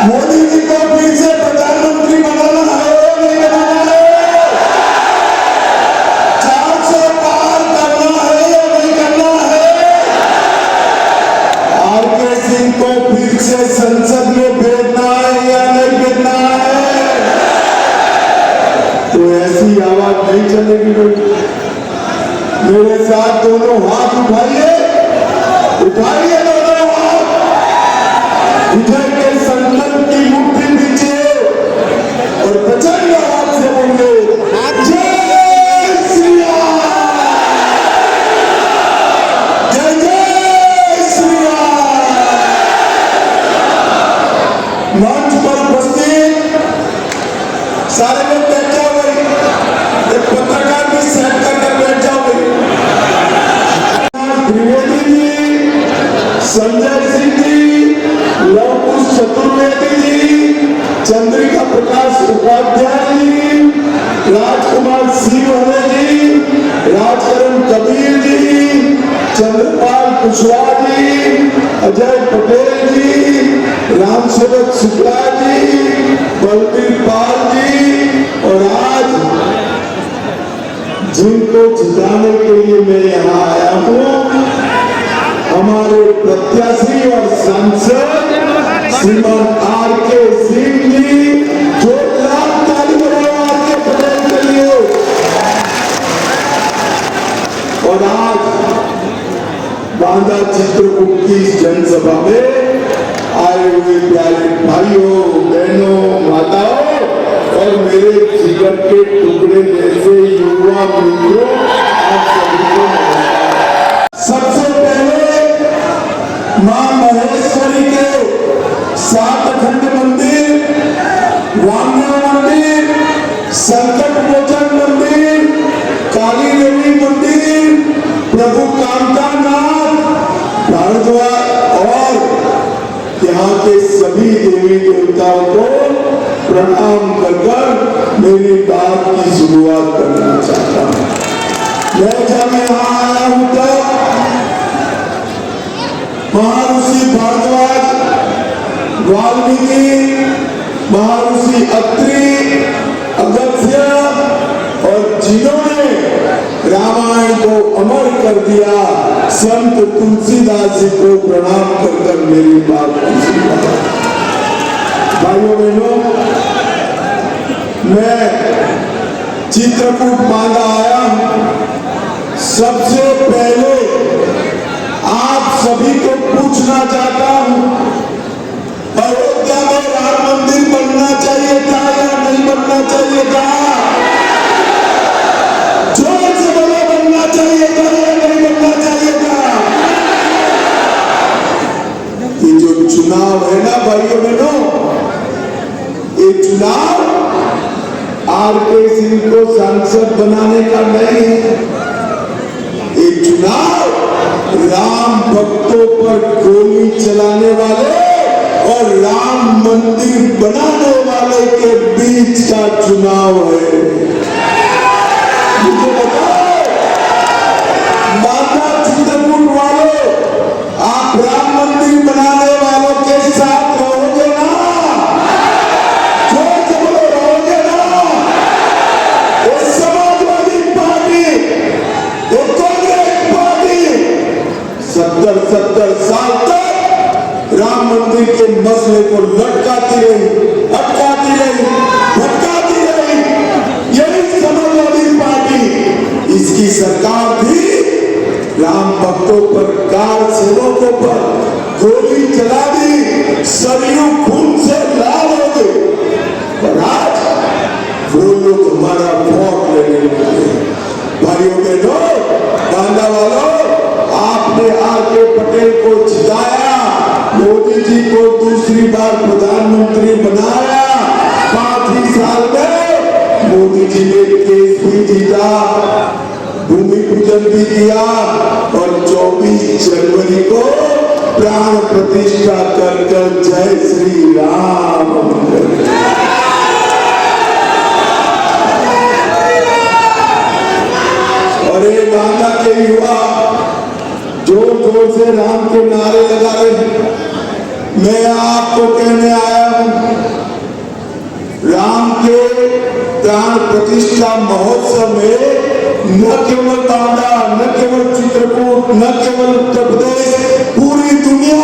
मोदी जी को फिर से प्रधानमंत्री बनाना है नहीं बनाना है? 400 पार करना है या नहीं करना है? आरके सिंह को फिर से संसद में भेजना है या नहीं भेजना है? तो ऐसी आवाज नहीं चलेगी। मेरे साथ दोनों हाथ उठाइए, उठाइए दोनों हाथ, विजय के संकल्प की मुट्ठी दीजिए और प्रचंड आवाज से बोलिए जय श्री राम, जय जय श्री राम। मंच पर उपस्थित सारे लोग बैठ जाओ भाई, एक पत्रकार भी सेट कर बैठ जाओ भाई। त्रिवेदी जी, संजय सिंह जी, लवकुश चतुर्वेदी जी, चंद्रिका प्रकाश उपाध्याय जी, राजकुमार सिंह जी, राजकरण कबीर जी, चंद्रपाल कुशवाहा जी, अजय पटेल जी, रामसेवक शुक्ला जी, बलबीर पाल जी, और आज जिनको जिताने के लिए मैं यहाँ आया हूँ, हमारे प्रत्याशी और सांसद श्रीमान आरके सिंह जी, जो लाख ताली बजाओ आरके पटेल के लिए। और आज बांदा चित्रकूट की जनसभा में आए हुए प्यारे भाइयों, बहनों, माताओं और मेरे जीवन के टुकड़े जैसे युवा मित्रों, आप सभी को सबसे पहले मां महेश्वरी के 7 अखंड मंदिर, रामदेव मंदिर, संकट मोचन मंदिर, काली देवी मंदिर, प्रभु कामतानाथ, भारद्वाज और यहाँ के सभी देवी देवताओं को प्रणाम कर मेरी बात की शुरुआत करना चाहता हूँ। मैं जब यहाँ आया हूँ तब महर्षि भारद्वाज, वाल्मीकि, महर्षि अत्रि, अगस्त्य और जिन्होंने रामायण को अमर कर दिया, संत तुलसीदास जी को प्रणाम कर मेरी बात की शुरुआत। भाइयों बहनों, मैं चित्रकूट बांदा आया हूं। सबसे पहले आप सभी को पूछना चाहता हूं, अयोध्या में राम मंदिर बनना चाहिए था या नहीं बनना चाहिए था? जोर से बोलो, बनना चाहिए था या नहीं बनना चाहिए था? ये जो चुनाव है ना भाइयों बहनों, ये चुनाव आरके सिंह को सांसद बनाने का नहीं है। ये चुनाव राम भक्तों पर गोली चलाने वाले और राम मंदिर बनाने वाले के बीच का चुनाव है। मुझे बताओ, बांदा चित्रकूट वालों, आप राम मंदिर बनाने वालों के साथ रहोगे ना? जोर से बोलो, रहोगे ना? ये समाजवादी पार्टी, ये कांग्रेस पार्टी 70 साल तक राम मंदिर के मसले को लटकाती रही, अटकाती रही, भटकाती रही। यही समाजवादी पार्टी, इसकी सरकार भी राम भक्तों पर, कार सेवकों पर गोली चला दी, सरयू खून से लाल हो गए। और आज वो लोग हमारा वोट लेने लगे। भाइयों बहनों, बांदा वालों, आपने आरके पटेल को जिताया, मोदी जी को दूसरी बार प्रधानमंत्री बनाया। 5 ही साल में मोदी जी ने केस भी जीता, भूमि पूजन भी किया और 24 जनवरी को प्राण प्रतिष्ठा कर जय श्री राम। और ये बांदा के युवा जोर जोर से राम के नारे लगा रहे हैं। मैं आपको कहने आया हूं, राम के प्राण प्रतिष्ठा महोत्सव में न केवल बांदा, न केवल चित्रकूट, न केवल उत्तर प्रदेश, पूरी दुनिया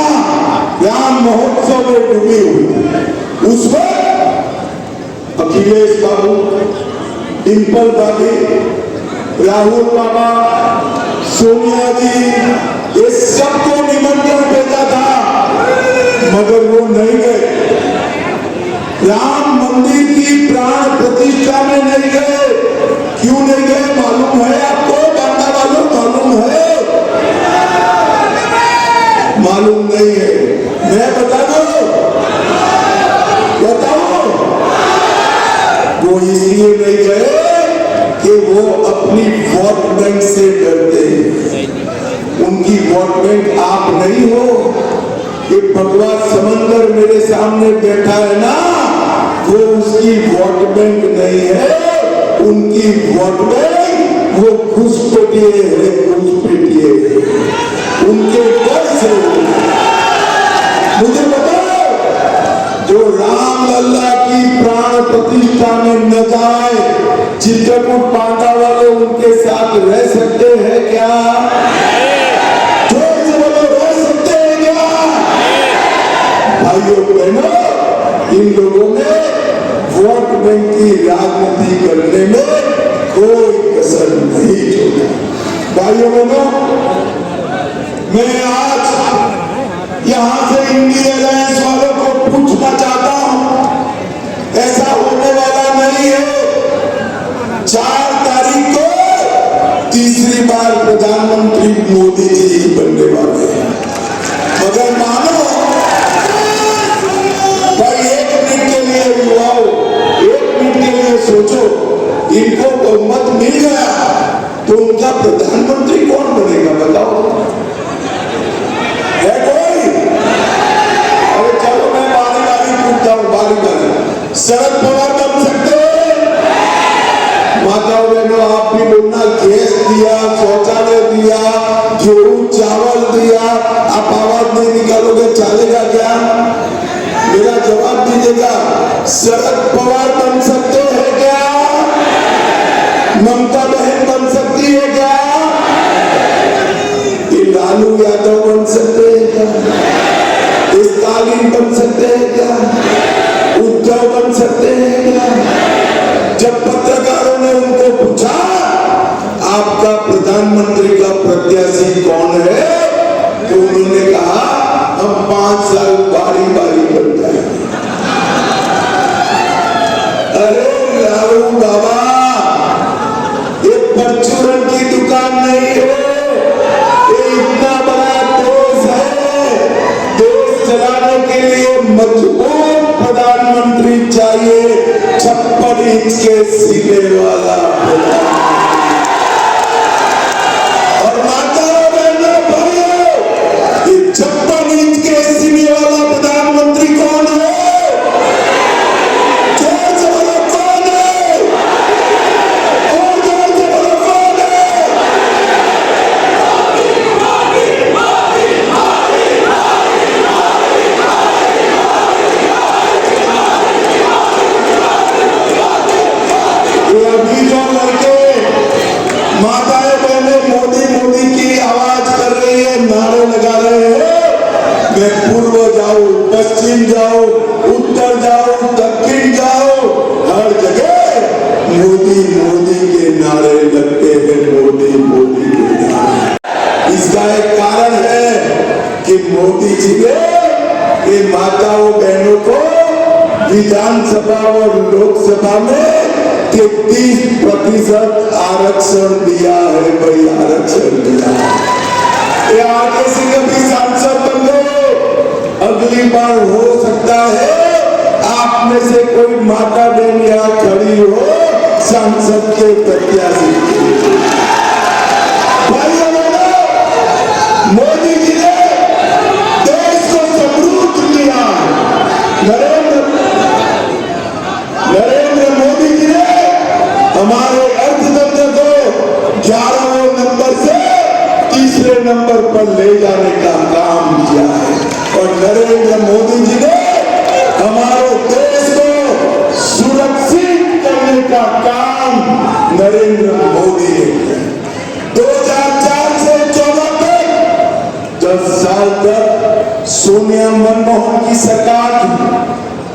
राम महोत्सव में डूबी हुई। उस वक्त अखिलेश बाबू, डिंपल भाभी, राहुल बाबा, सोनिया जी, ये सबको निमंत्रण भेजा था, मगर वो नहीं गए। राम मंदिर की प्राण प्रतिष्ठा में नहीं गए। क्यों नहीं गए मालूम है आपको? बांदा वालों मालूम है? मालूम नहीं है? मैं बता दो, बताओ। वो इसलिए नहीं गए कि वो अपनी वोट बैंक से डरते हैं। उनकी वोट बैंक आप नहीं हो। ये भगवा समंदर मेरे सामने बैठा है ना, वो उसकी वोट बैंक नहीं है। उनकी वोट बैंक वो घुसपैठिए है, घुसपैठिए। उनके डर से मुझे बताओ, जो राम लल्ला की प्राण प्रतिष्ठा में न जाए, चित्रकूट बांदा वाले उनके साथ रह सकते हैं क्या? जोर से बोलो, रह सकते हैं क्या? भाइयों बहनों, इन लोगों ने वोट बैंक की राजनीति करने में कोई कसर नहीं छोड़ी। भाइयों बहनों, मैं आज यहां से इंडिया अलायंस वालों को पूछना चाहता हूं, ऐसा होने वाला नहीं है। 4 तारीख को तीसरी बार प्रधानमंत्री मोदी जी बनने वाले हैं। मगर मानो भाई, 1 मिनट के लिए युवाओं, 1 मिनट के लिए सोचो, इनको बहुमत मिल गया तो उनका प्रधानमंत्री कौन बनेगा? बताओ, है कोई? अरे चलो, मैं बारी बारी पूछता हूं, बारी बारी। शरद पवार बन सकते हैं? माताओं बहनों, आप भी बोलना। गैस दिया, शौचालय दिया, गेहूं चावल दिया, आप आवाज नहीं निकालोगे चलेगा क्या? मेरा जवाब दीजिएगा। शरद पवार बन सकते हैं क्या? ममता बहन बन सकती है क्या? ये लालू यादव बन सकते हैं क्या? स्टालिन बन सकते हैं क्या? उद्धव बन सकते हैं क्या? जब पत्रकारों ने उनको पूछा आपका प्रधानमंत्री का प्रत्याशी कौन है, तो उन्होंने कहा हम 5 साल बारी बारी बन जाए। अरे लालू बाबा, ये परचूरन की दुकान नहीं है, ये इतना बड़ा देश है। देश चलाने के लिए मजबूत प्रधानमंत्री चाहिए, 56 इंच के सीने वाला प्रधानमंत्री। और माताओं बहनों भाइयों, ये 56 इंच के सीने वाला प्रधानमंत्री कौन है? जोर से बोलो, कौन है? और जोर से बोलो, कौन है? ये अभी जो लड़के माताएं बहनें मोदी मोदी की आवाज कर रही है, नारे लगा रहे हैं, मैं पूर्व जाऊं, पश्चिम जाऊं, उत्तर जाऊं, दक्षिण जाऊं, हर जगह मोदी मोदी के नारे लगते हैं, मोदी मोदी के नारे। इसका एक कारण है कि मोदी जी ने ये माताओं बहनों को विधानसभा और लोकसभा में 33% आरक्षण दिया है। भाई, आरक्षण दिया है। ये आगे से कभी सांसद बन गए, अगली बार हो सकता है आप में से कोई माता बहन यहाँ खड़ी हो सांसद के प्रत्याशी। भाइयों बहनों, मोदी जी ने देश को समृद्ध किया। नरेंद्र मोदी जी ने हमारे अर्थतंत्र को 11वें नंबर से तीसरे नंबर पर ले जाने का काम किया है। और नरेंद्र मोदी जब सोनिया मनमोहन की सरकार थी,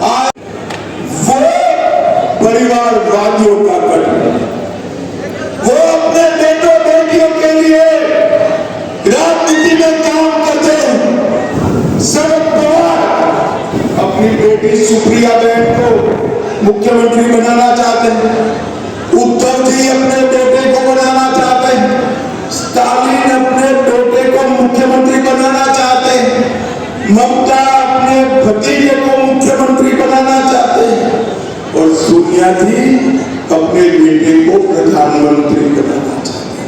आज वो परिवारवादियों का गठन, वो अपने बेटों बेटियों के लिए राजनीति में काम करते हैं। शरद पवार अपनी बेटी सुप्रिया बहन को मुख्यमंत्री बनाना चाहते हैं, उद्धव जी अपने बेटे को बनाना चाहते हैं, स्टालिन अपने बेटे को मुख्यमंत्री बनाना चाहते हैं, ममता अपने भतीजे को मुख्यमंत्री बनाना चाहते हैं और सोनिया जी अपने बेटे को प्रधानमंत्री बनाना चाहते हैं।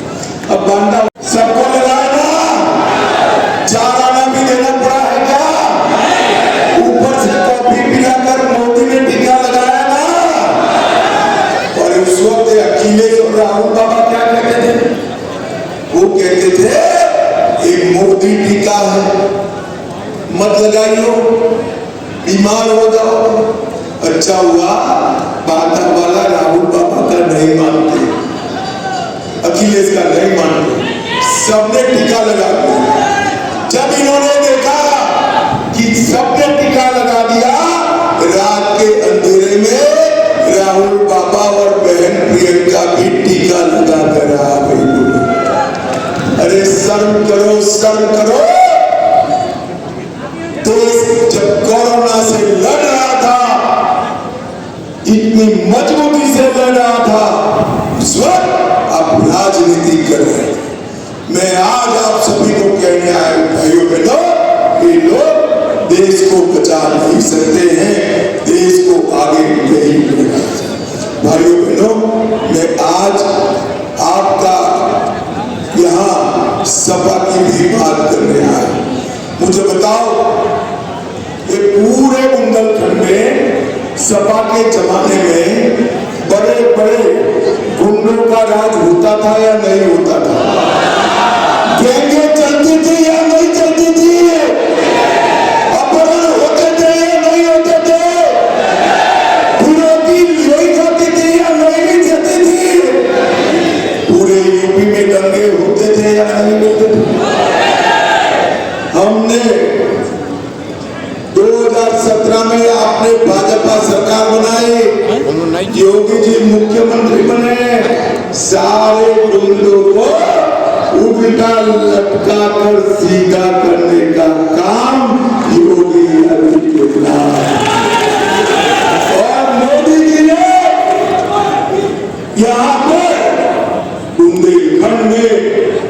अब बांधा सबको लगाया ना, 4 आना भी देना पड़ा है क्या? ऊपर से कॉफी पिलाकर मोदी ने टीका लगाया ना। और उस वक्त अखिलेश और राहुल बाबा क्या कहते थे? वो कहते थे एक मोदी टीका है, मत लगाइयो, बीमार हो जाओ। अच्छा हुआ बांधा वाला राहुल बाबा का नहीं मानते, अखिलेश का नहीं मानते, सबने टीका लगा दिया। जब इन्होंने देखा कि सबने टीका लगा दिया, रात के अंधेरे में राहुल बाबा और बहन प्रियंका भी टीका लगा कर आ गई। अरे शर्म करो, शर्म करो। देश जब कोरोना से लड़ रहा था, इतनी मजबूती से लड़ रहा था, उस वक्त आप राजनीति कर रहे हैं। मैं आज आप सभी को कहने आया हूं भाइयों बहनों, ये लोग देश को बचा नहीं सकते हैं, देश को आगे नहीं बढ़ा सकते। भाइयों बहनों, मैं आज आपका यहाँ सपा की भी बात करने आया। मुझे बताओ, ये पूरे बुंदेलखंड में सपा के जमाने में बड़े बड़े गुंडों का राज होता था या नहीं होता था? गैंगे चलती थी या नहीं चलती थी? अपहरण होते थे या नहीं होते थे? गुंडों की लोई खाती थी या नहीं खाती थी? पूरे यूपी में दंगे होते थे या नहीं होते थे? हमने 2017 में आपने भाजपा सरकार बनाई, योगी जी मुख्यमंत्री बने, सारे गुंडों को उल्टा लटका कर सीधा करने का काम योगी आदित्यनाथ और मोदी जी ने यहाँ पर बुंदेलखंड में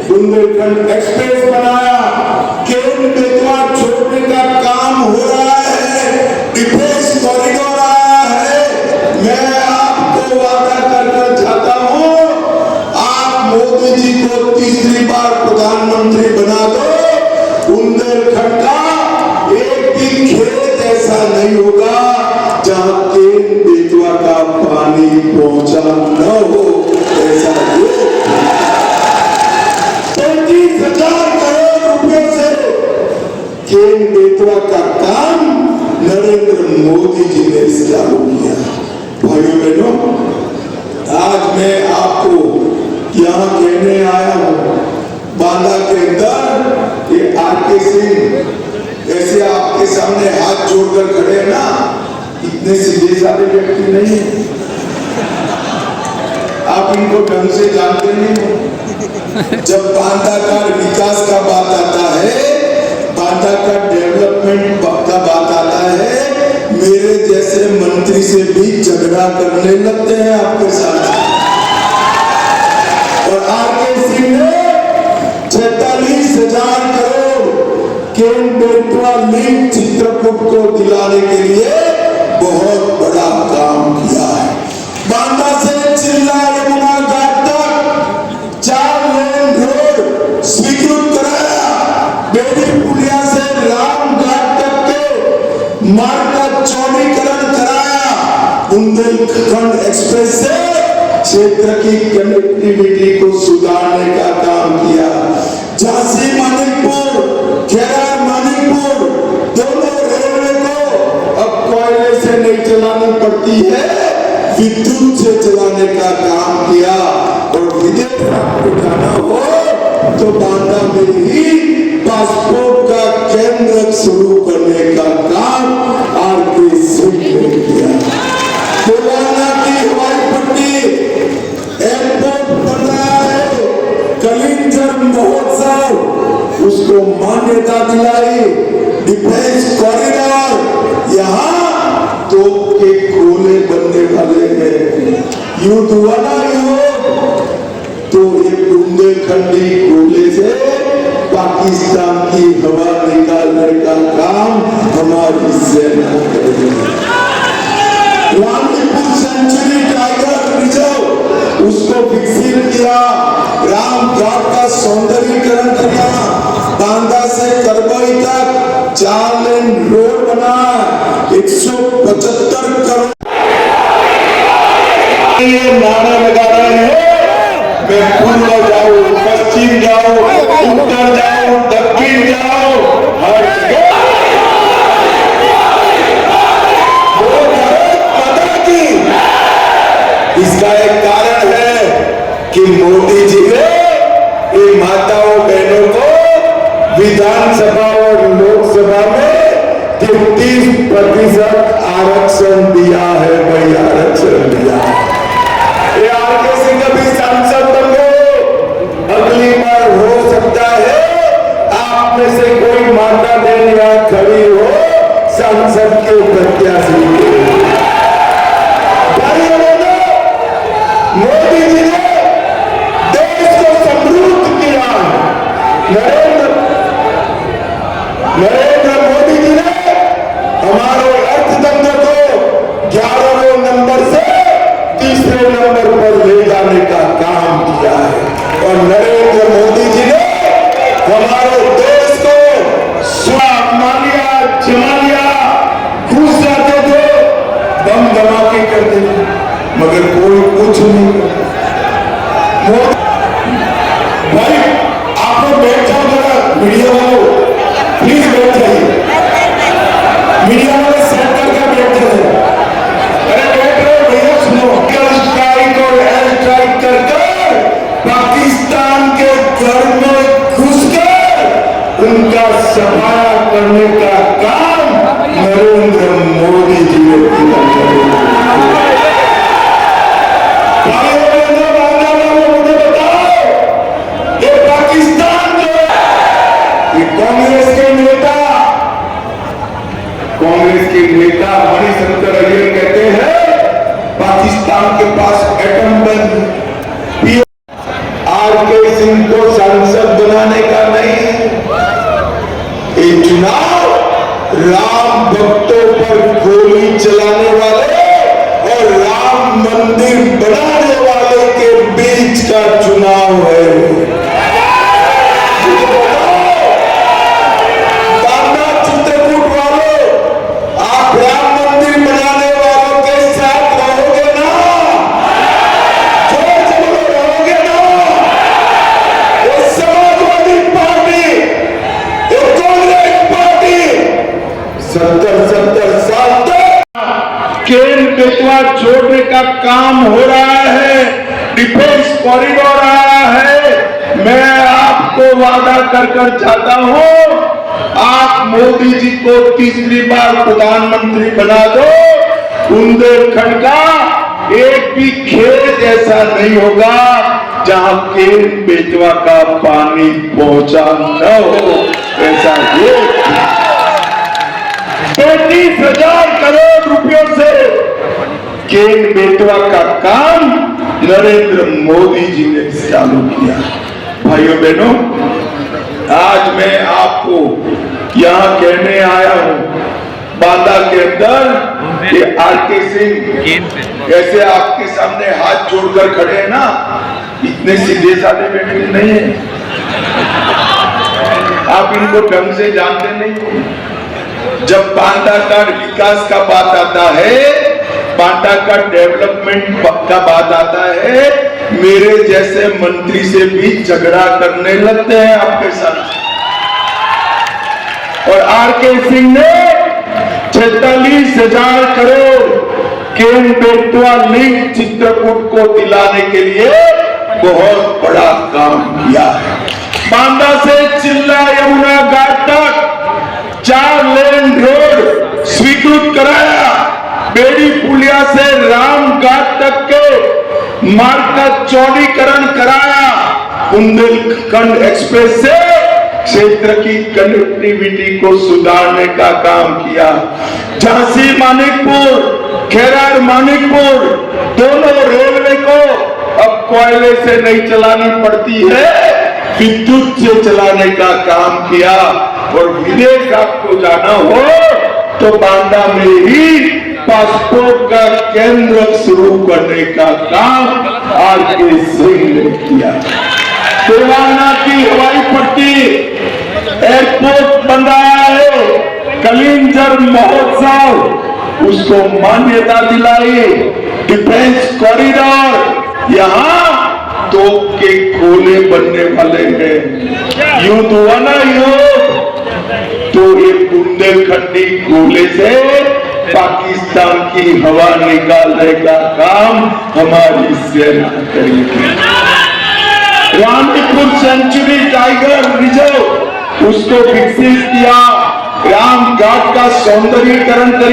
बुंदेलखंड एक्सप्रेस बनाया, केन बेतवा छोड़ने का काम हो रहा है, डिफेंस कॉरिडोर आया है। मैं आपको वादा कर जाता हूं, आप मोदी जी को तीसरी बार प्रधानमंत्री बना दो, बुंदेलखंड का एक भी खेत ऐसा नहीं होगा जहां केन बेतवा का पानी पहुंचा न हो। ऐसा 35,000 करोड़ रुपए से केन बेतवा का काम नरेंद्र मोदी जी ने चालू किया। भाइयों बहनों, आज मैं आपको यहाँ कहने आया हूँ, बांदा के अंदर ये आरके सिंह ऐसे आपके सामने हाथ जोड़कर खड़े हैं ना, इतने सीधे साधे व्यक्ति नहीं है, आप इनको ढंग से जानते नहीं हो। जब बांदा का विकास का बात आता है, बांदा का डेवलपमेंट का बात आता है, मेरे जैसे मंत्री से भी झगड़ा करने लगते हैं आपके साथ। और आरके सिंह ने 46,000 करोड़ केन बेतवा लिंक चित्रकूट को दिलाने के लिए बहुत बड़ा काम किया है। बांदा से चिल्ला यमुना घाट तक 4 लेन रोड स्वीकृत कराया, बेड़ी पुलिया से राम घाट तक के मार्ग का चौड़ीकरण कराया, बुंदेलखंड एक्सप्रेस से क्षेत्र की कनेक्टिविटी को सुधारने का काम किया। झांसी मानिकपुर, खेरार मानिकपुर दोनों रेलवे को अब कोयले से नहीं चलानी पड़ती है, विद्युत से चलाने का काम किया। और विदेश जाना हो तो बांदा में ही पासपोर्ट का केंद्र शुरू करने का काम आरके सिंह ने किया। तेलंगाना की हवाई पट्टी एयरपोर्ट बन रहा है, कलिंजर महोत्सव उसको मान्यता दिलाई, डिफेंस कॉरिडोर, यहाँ तोप के गोले बनने वाले हैं। युद्ध हुआ ना युद्ध, तो एक बुंदेलखंडी गोले से पाकिस्तान की हवा निकालने का काम हमारी सेना करेगी। रामलीपुर सेंचुरी टाइगर रिजर्व उसको विकसित किया, रामघाट का सौंदर्यीकरण किया, बांदा से करबई तक 4 लेन रोड बना, 175 करोड़ ये नारा लगा रहे हैं। मैं पूर्व जाऊं, पश्चिम जाऊं, उत्तर जाऊं, दक्षिण जाऊं, हर इसका एक कारण है कि मोदी जी ने इन माताओं बहनों को विधानसभा और लोकसभा में 33% आरक्षण दिया है। भाई आरक्षण दिया है। ये आरके सिंह कभी सांसद बन गए, अगली बार हो सकता है आप में से कोई माता बहन यहाँ खड़ी हो सांसद के प्रत्याशी के। मोदी जी ने देश को समृद्ध किया। नरेंद्र मोदी जी ने हमारे अर्थतंत्र को 11वें नंबर से तीसरे नंबर पर ले जाने का काम किया है। और नरेंद्र मोदी जी ने हमारे देश को मालिया जमालिया घुस जाते थे, बम धमाके करते थे, मगर कोई कुछ नहीं। भाई आप लोग बैठ जाओ, जरा मीडिया वालों प्लीज बैठ जाइए, मीडिया वाले सेट करके बैठ जाइए। अरे बैठ रहे भैया, सुनो। स्ट्राइक और एयर स्ट्राइक कर पाकिस्तान के घर में घुसकर उनका सफाया करने का काम नरेंद्र मोदी जी ने किया। मुझे बताओ, ये पाकिस्तान जो कांग्रेस के नेता मणिशंकर अय्यर कहते हैं पाकिस्तान के पास एटम बम। आरके सिंह को सांसद बनाने का नहीं है। ये चुनाव राम भक्तों पर गोली चलाने वाले और राम मंदिर बनाने वाले के बीच का चुनाव है। बांदा चित्रकूट वालों, आप राम मंदिर बनाने वालों के साथ रहोगे ना? जोर से बोलो, रहोगे ना? ये समाजवादी पार्टी, ये कांग्रेस पार्टी 70 साल तक केन बेतवा छोड़ने का काम हो रहा है, डिफेंस कॉरिडोर आ रहा है। मैं आपको वादा कर चाहता हूं, आप मोदी जी को तीसरी बार प्रधानमंत्री बना दो, बुंदेलखंड का एक भी खेत ऐसा नहीं होगा जहां केन बेतवा का पानी पहुंचा न हो। ऐसा ये 35,000 करोड़ रुपयों से केन बेतवा का काम नरेंद्र मोदी जी ने चालू किया। भाइयों बहनों, आज मैं आपको यहां कहने आया हूं, बांदा के अंदर कि आरके सिंह ऐसे आपके सामने हाथ जोड़कर खड़े हैं ना, इतने सीधे साधे व्यक्ति नहीं है। आप इनको ढंग से जानते नहीं। जब बांदा का विकास का बात आता है, बांदा का डेवलपमेंट का बात आता है, मेरे जैसे मंत्री से भी झगड़ा करने लगते हैं आपके साथ। और आरके सिंह ने 46,000 करोड़ केन बेतवा लिंक चित्रकूट को दिलाने के लिए बहुत बड़ा काम किया है। बांदा से चिल्ला यमुना घाट तक 4 लेन रोड स्वीकृत कराया। बेड़ी पुलिया से राम घाट तक के मार्ग का चौड़ीकरण कराया। बुंदेलखंड एक्सप्रेस से क्षेत्र की कनेक्टिविटी को सुधारने का काम किया। झांसी मानिकपुर, खेरार मानिकपुर दोनों रेलवे को अब कोयले से नहीं चलानी पड़ती है, विद्युत से चलाने का काम किया। और विदेश आपको जाना हो तो बांदा में ही पासपोर्ट का केंद्र शुरू करने का काम आर.के. सिंह ने किया। देवाना की हवाई पट्टी एयरपोर्ट बन रहा है, कलिंजर महोत्सव उसको मान्यता दिलाई। डिफेंस कॉरिडोर, यहाँ तोप के गोले बनने वाले हैं। युद्ध हुआ ना युद्ध, तो ये बुंदेलखंडी गोले से पाकिस्तान की हवा निकालने का काम हमारी सेना करेगी। रानीपुर सेंचुरी टाइगर रिजर्व उसको विकसित किया, राम घाट का सौंदर्यीकरण किया।